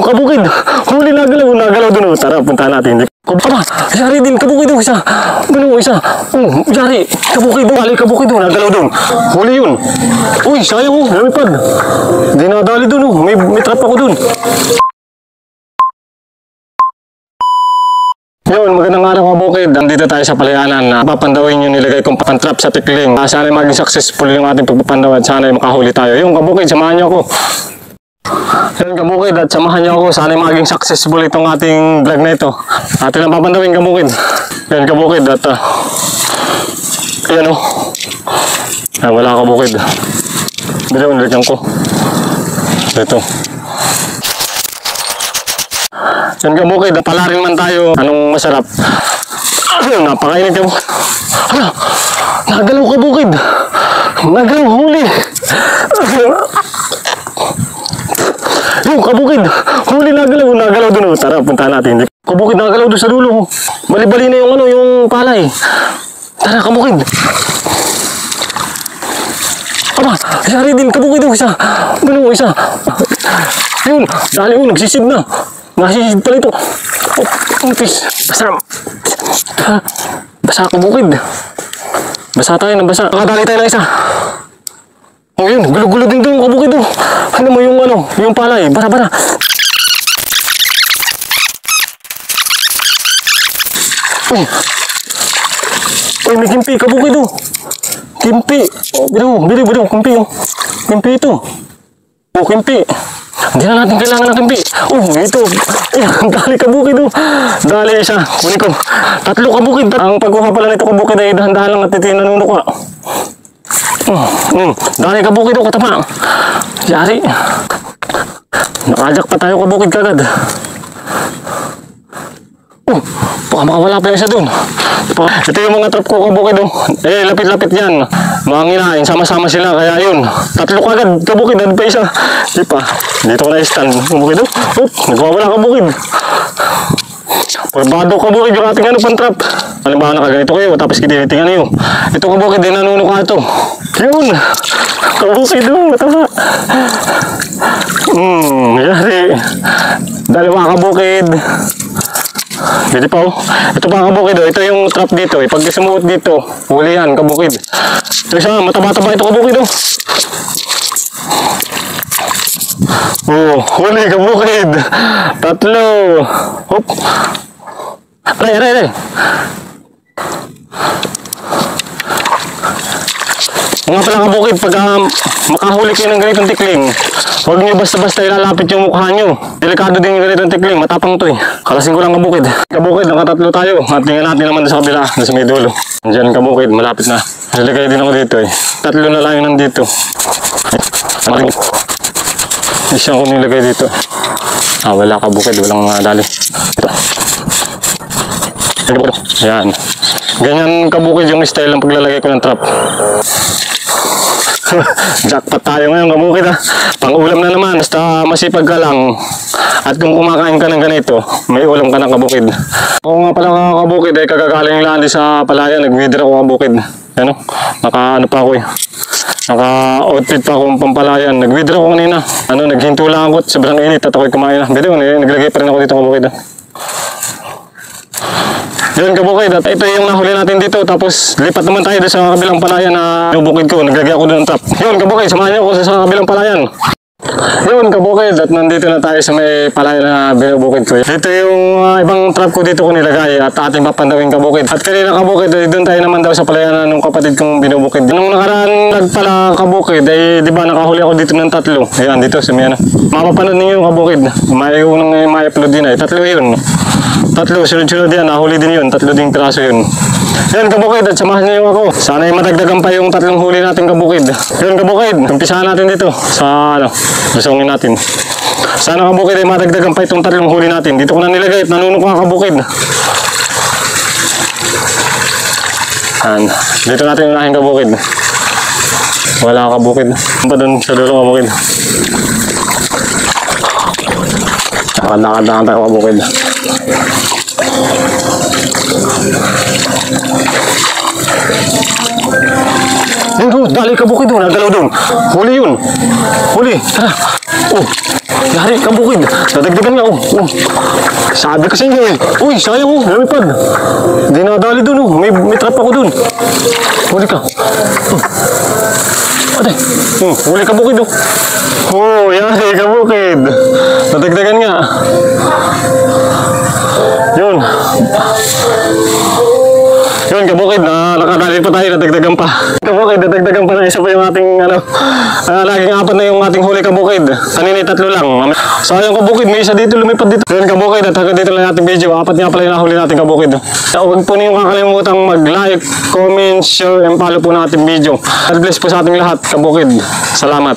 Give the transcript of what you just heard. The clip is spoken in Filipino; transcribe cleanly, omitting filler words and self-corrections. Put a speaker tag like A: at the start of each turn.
A: kabukid. Huli, nagalaw dun. Tara, punta natin. Aba, yari din, kabukid doon, isa. Ganun, isa. Yari, kabukid doon, kabukid doon, nagalaw doon. Huli yun. Uy, sayang oh, lumipad. Di nadali doon oh, may trap ako doon. Yun, magandang araw mga bukid. Nandito tayo sa palayanan na papandawin yung nilagay kong pantrap sa tikling. Sana maging successful yung ating pagpapandaw at sana makahuli tayo. Yung kabukid, samahan niyo ako. Yan kabukid at samahan niyo ako. Sana maging successful itong ating vlog na ito. Atin ang papandawin kabukid. Yan kabukid at ayan o. Ay, wala kabukid. Bila nilagyan ko. Ito. Yan kabukid, pala rin man tayo. Anong masarap? Napakainit kabukid. Hala, nagalaw kabukid. Nagalaw, huli. Yung kabukid, huli, nagalaw dun. Tara, punta natin. Kabukid, nagalaw dun sa dulo. Bali-bali na yung yung palay. Tara, kabukid. Aba, yari din, kabukid yung isa. Ganun, isa. Yun, dali yun, nagsisid na. Nasisid pala ito. Umpis. Basa kabukid. Basa tayo, nabasa. Nakadali tayo ng isa. O yun, gulo-gulo din doon kabukid doon. Ano mo yung palay. Bara. Uy, may kimpi kabukid doon. Kimpi. Bido, kimpi oh. Kimpi ito. Oh, kimpi. Hindi na natin kailangan ng kimpi. Ito. Ayan, dali kabukid oh. Dali isa. Kunin ko. 3 kabukid. Ang pagkuha pala nito kabukid ay dahan-dahan lang at tinanunok ka. Dali kabukid oh, katama. Yari. Nakajak pa tayo kabukid kagad. Baka makawala pa yung isa dun. Ito yung mga trap ko kabukid oh. Lapit-lapit yan. Mga nginain, sama-sama sila. Kaya yun, 3 kagad kabukid. Ano pa isa? Di pa. Dito ko na-stand kabukid oh. Nagwawala kabukid. Porbado kabukid yung ating pantrap. Halimbawa na kaganito kayo, tapos kitinitingan nyo. Ito kabukid, din nanuno ka ito. Yun. Kabukid oh, matama. Yari. Dalawa kabukid. Dito pa oh. Ito pa kabukid oh. Ito yung trap dito. Pag sumuot dito, huli yan kabukid. Ito isa, mataba-taba ito kabukid oh. Huli kabukid. 3. Hop. Aray. Mga pala kabukid, pag makahuli kayo ng ganitong tikling, huwag nyo basta-basta ilalapit yung mukha nyo. Delikado din yung ganitong tikling, matapang to eh. Kalasin ko lang kabukid. Kabukid, nakatatlo tayo. At tingnan natin naman sa kabila, sa may dulo. Diyan kabukid, malapit na. Nilagay din ako dito eh. 3 na lang yung nandito. Isa ko nilagay dito. Wala kabukid, walang dali. Ito. Ayan. Ganyan kabukid yung style ng paglalagay ko ng trap. Jackpot tayo ngayon kabukid ha. Pang-ulam na naman, basta masipag ka lang. At kung kumakain ka ng ganito, may ulam ka ng kabukid. Ako nga pala kabukid ay kagagaling lang din sa palayan. Nag-withdraw ako kabukid. Ano? Naka-ano pa ako eh. Naka-outfit pa akong pampalayan. Nag-withdraw ako kanina. Naghinto lang ako at sobrang init at ako'y kumain na. Pero naglagay pa rin ako dito kabukid ha. Yun kabukid, at ito yung nahuli natin dito. Tapos lipat naman tayo sa kabilang palayan na bukid ko. Naglagay ako doon ng trap. Yun kabukid, samahan niyo ako sa kabilang palayan. Yun kabukid, at nandito na tayo sa may palayan na binubukid ko. Ito yung ibang trap ko dito ko nilagay at ating papandawin kabukid. At kanina kabukid, doon tayo naman daw sa palayan ng kapatid kong binubukid. Nung nakaraan nagpala kabukid, ay di ba nakahuli ako dito ng 3. Ayan, dito sa may mapapanood ninyo kabukid. May unang may-upload din ay 3 yun. 3, sunod-sunod yan, nahuli din yun, 3 ding piraso yun. Yan kabukid, at samahan niyo ako. Sana ay madagdagan pa yung 3 huli natin kabukid. Yan kabukid, umpisahan natin dito sa lusungin natin. Sana kabukid ay madagdagan pa itong 3 huli natin. Dito ko na nilagay at nanunok ka kabukid. Yan, dito natin unahin kabukid. Wala kabukid. Pa doon sa dulo kabukid. Nakadaan tayo kabukid. Yun, dali kabukid doon, nagalaw doon. Huli yun. Huli, tara. Yari, kabukid. Nadagdagan nga, oh. Sabi ko sa inyo, eh. Uy, sayang, oh. Lumipad. Hindi nakadali dun, oh. May trap ako dun. Huli ka. Ate, huli ka bukid, oh. Oh, yari, kabukid. Nadagdagan nga. Yun. Yun, kabukid, nakadali pa tayo, nadagdagan pa. Kabukid, nadagdagan pa na isa pa yung ating, laging apat na yung ating huli kabukid. Kanina 3 lang. Sayang kabukid, may isa dito, lumipad dito. Yun, kabukid, at hanggang dito lang ating video. 4 nga pala yung nahuli natin kabukid. Huwag po niyong kakalimutang mag-like, comment, share, and follow po na ating video. God bless po sa ating lahat, kabukid. Salamat.